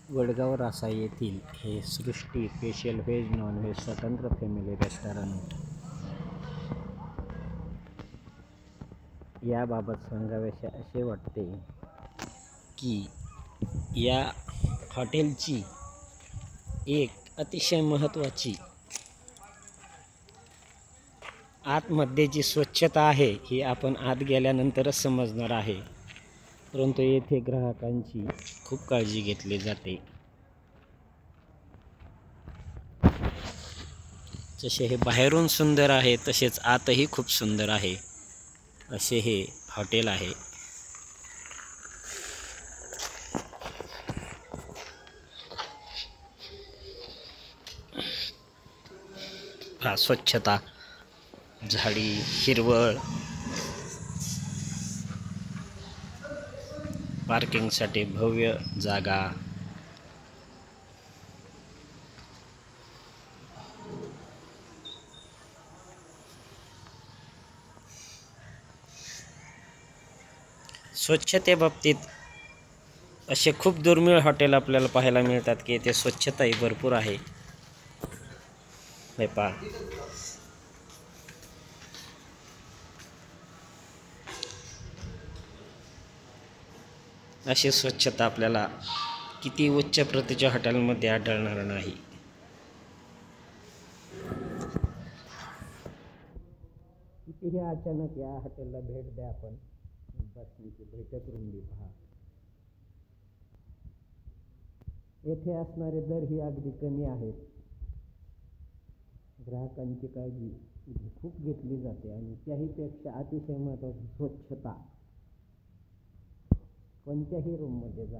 वडगाव रासा येथील हे सृष्टी special veg non veg स्वतंत्र फॅमिली रेस्टॉरंट याबाबत सांगावेसे असे वाटते की या हॉटेलची एक अतिशय महत्त्वाची आतमध्ये जी स्वच्छता आहे ही आपण आत गेल्यानंतरच समजणार आहे, परंतु येथे ग्राहकांची खूप काळजी घेतली जाते. जसे हे बाहेरून सुंदर आहे तसेच आतही खूप सुंदर आहे असे हे हॉटेल आहे. स्वच्छता, झाडी, हिरवळ, पार्किंगसाठी भव्य जागा, स्वच्छतेबाबतीत असे खूप दुर्मिळ हॉटेल आपल्याला पाहायला मिळतात की येथे स्वच्छताही भरपूर आहे. हे पहा, अशी स्वच्छता आपल्याला किती उच्च प्रतीच्या हॉटेलमध्ये आढळणार नाही. कितीही अचानक या हॉटेलला भेट द्या, आपण बसण्याची बैठक रूमली पहा. येथे असणारे दरही अगदी कमी आहेत. ग्राहकांची काळजी खूप घेतली जाते आणि त्याहीपेक्षा अतिशय महत्त्वाची स्वच्छता. कोणत्याही रूममध्ये जा,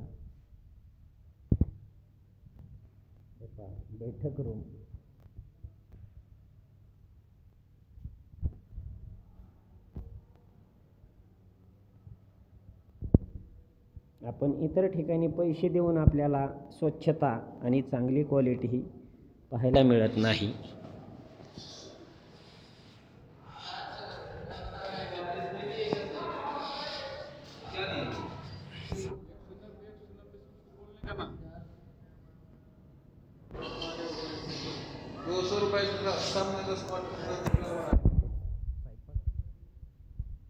बैठक रूम, आपण इतर ठिकाणी पैसे देऊन आपल्याला स्वच्छता आणि चांगली क्वालिटी ही पाहायला मिळत नाही.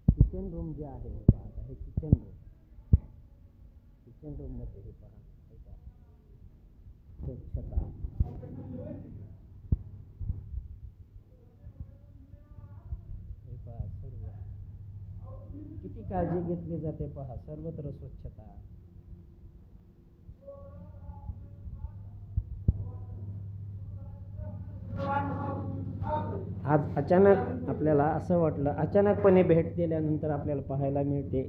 किचन रूम जे आहे आता हे किचन रूम मध्ये हे पहा, स्वच्छता, हे पहा, सर्व किती काळजी घेतली जाते पहा, सर्वत्र स्वच्छता. आज अचानक आपल्याला असं वाटलं, अचानकपणे भेट दिल्यानंतर आपल्याला पाहायला मिळते.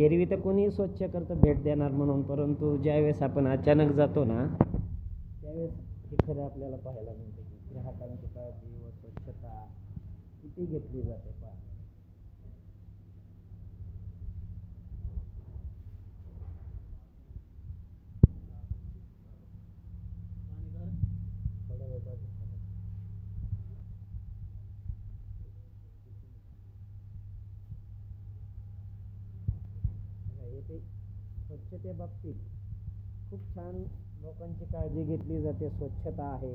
एरवी तर कोणी स्वच्छ करतं भेट देणार म्हणून, परंतु ज्यावेळेस आपण अचानक जातो ना त्यावेळेस हे खरं आपल्याला पाहायला मिळते की ग्राहकांची काळजी व स्वच्छता किती घेतली जाते पहा. स्वच्छतेबाबतीत खूप छान लोकांची काळजी घेतली जाते, स्वच्छता आहे.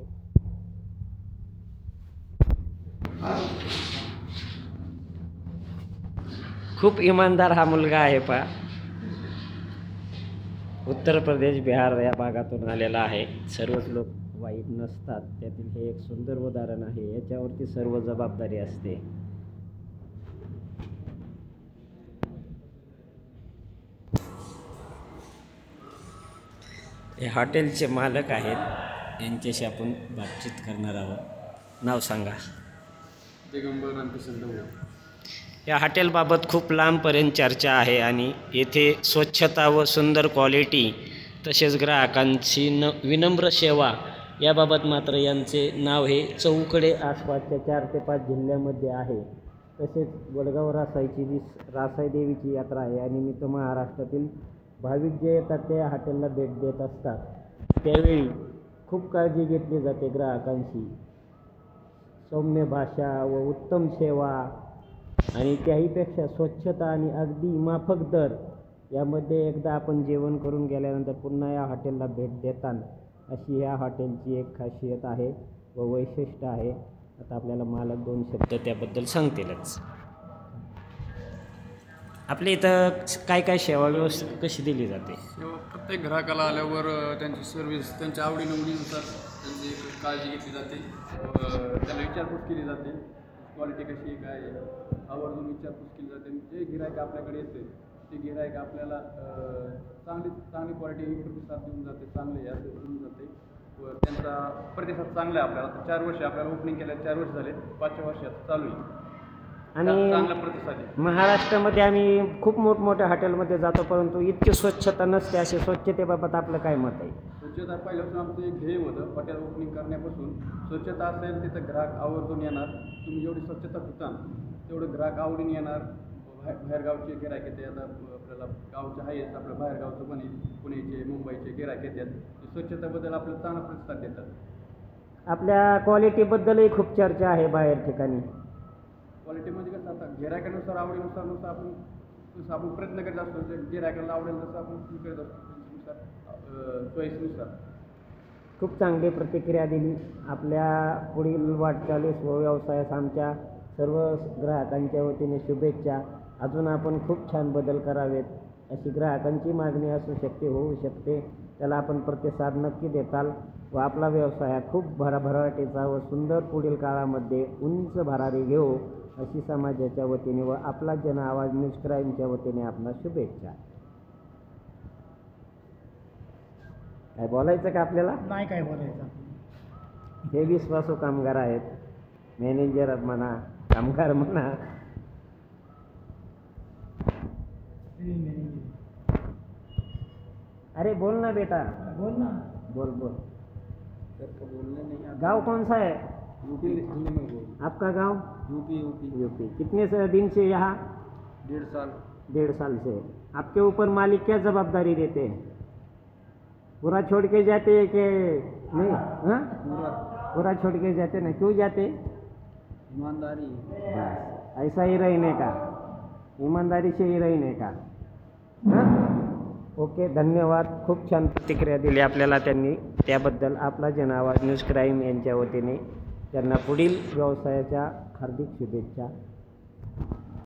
खूप इमानदार हा मुलगा आहे पहा. उत्तर प्रदेश, बिहार या भागातून आलेला आहे. सर्वच लोक वाईट नसतात, त्यातील हे एक सुंदर उदाहरण आहे. याच्यावरती सर्व जबाबदारी असते. हे हॉटेलचे मालक आहेत, यांच्याशी आपण बातचीत करणार आहोत. नाव सांगा. दिगंबर रामकिशन ढवळे. या हॉटेलबाबत खूप लांबपर्यंत चर्चा आहे आणि येथे स्वच्छता व सुंदर क्वालिटी तसेच ग्राहकांची विनम्र सेवा याबाबत मात्र यांचे नाव हे चौकडे आसपासच्या 4 ते 5 जिल्ह्यामध्ये आहे. तसेच वडगाव रासाईची जी रासाई देवीची यात्रा आहे या निमित्त महाराष्ट्रातील भाविक जे येतात ते या हॉटेलला भेट देत असतात. त्यावेळी खूप काळजी घेतली जाते ग्राहकांची. सौम्य भाषा व उत्तम सेवा आणि त्याहीपेक्षा स्वच्छता आणि अगदी माफक दर यामध्ये एकदा आपण जेवण करून गेल्यानंतर पुन्हा या हॉटेलला भेट देताना अशी ह्या हॉटेलची एक खासियत आहे व वैशिष्ट्य आहे. आता आपल्याला मालक 2 शब्द त्याबद्दल सांगतीलच. आपल्या इथं काय काय सेवा व्यवस्था कशी दिली जाते? प्रत्येक ग्राहकाला आल्यावर त्यांची सर्व्हिस त्यांच्या आवडीनिवडीनुसार त्यांची काळजी घेतली जाते. त्यांना विचारपूस केली जाते, क्वालिटी कशी आहे काय आहे आवर्जून विचारपूस केली जाते. जे गिरायक आपल्याकडे येते ते गिरायक आपल्याला चांगली क्वालिटी प्रतिसाद देऊन जाते, चांगले असं देऊन जाते व त्यांचा प्रतिसाद चांगला आहे. आपल्याला 4 वर्ष आपल्याला ओपनिंग केल्या 4 वर्ष झाले, 5व्या वर्षात चालू आहे आणि चांगला प्रतिसाद आहे. महाराष्ट्रामध्ये आम्ही खूप मोठमोठ्या हॉटेलमध्ये जातो परंतु इतकी स्वच्छता नसते. असे स्वच्छतेबाबत आपलं काय मत आहे? स्वच्छता पहिल्यापासून आमचं एक ध्येय होतं हॉटेल ओपनिंग करण्यापासून. स्वच्छता असेल तिथं ग्राहक आवर्जून येणार. तुम्ही जेवढी स्वच्छता ठेवता तेवढं ग्राहक आवडीने येणार. बाहेरगावचे गिरायक येते, आता आपल्याला गावचे आहेच, आपल्या बाहेरगावचं पण आहे, पुण्याचे मुंबईचे गिरायक येतात. स्वच्छतेबद्दल आपल्याला चांगला प्रतिसाद देतात. आपल्या क्वालिटीबद्दलही खूप चर्चा आहे बाहेर ठिकाणी. क्वालिटी म्हणजे कसं आता गिरायकानुसार आवडीनुसार आपण प्रयत्न करत असतो. जे गिरायकाला आवडेल तसं आपण करत असतो त्यांच्यानुसार चॉईसनुसार. खूप चांगली प्रतिक्रिया दिली. आपल्या पुढील वाटचालीस व व्यवसायास आमच्या सर्व ग्राहकांच्या वतीने शुभेच्छा. अजून आपण खूप छान बदल करावेत अशी ग्राहकांची मागणी असू शकते, होऊ शकते. त्याला आपण प्रतिसाद नक्की देताल व आपला व्यवसाय हा खूप भरभराटीचा व सुंदर पुढील काळामध्ये उंच भरारी घेऊ अशी समाजाच्या वतीने व आपला जन आवाज न्यूज क्राईमच्या वतीने आपला शुभेच्छा. काय बोलायचं का आपल्याला? नाही काय बोलायचं. हे विश्वासू कामगार आहेत, मॅनेजर म्हणा, कामगार म्हणा. अरे बोल ना बेटा, बोल ना. बोल बोल. बोलने नहीं गांव कौन सा है? यूपी में बोल. आपका गांव? यूपी. यूपी. कितने दिन से यहाँ? 1.5 साल. 1.5 साल से. आपके ऊपर मालिक क्या जवाबदारी देते हैं? पूरा छोड़ के जाते हैं कि नहीं? हाँ, पूरा छोड़ के जाते ना. क्यों जाते? ईमानदारी. बस ऐसा ही रहने का, ईमानदारी से ही रहने का. हाँ, ओके, धन्यवाद. खूप छान प्रतिक्रिया दिली आपल्याला त्यांनी. त्याबद्दल आपला जन आवाज न्यूज क्राईम यांच्या वतीने त्यांना पुढील व्यवसायाच्या हार्दिक शुभेच्छा.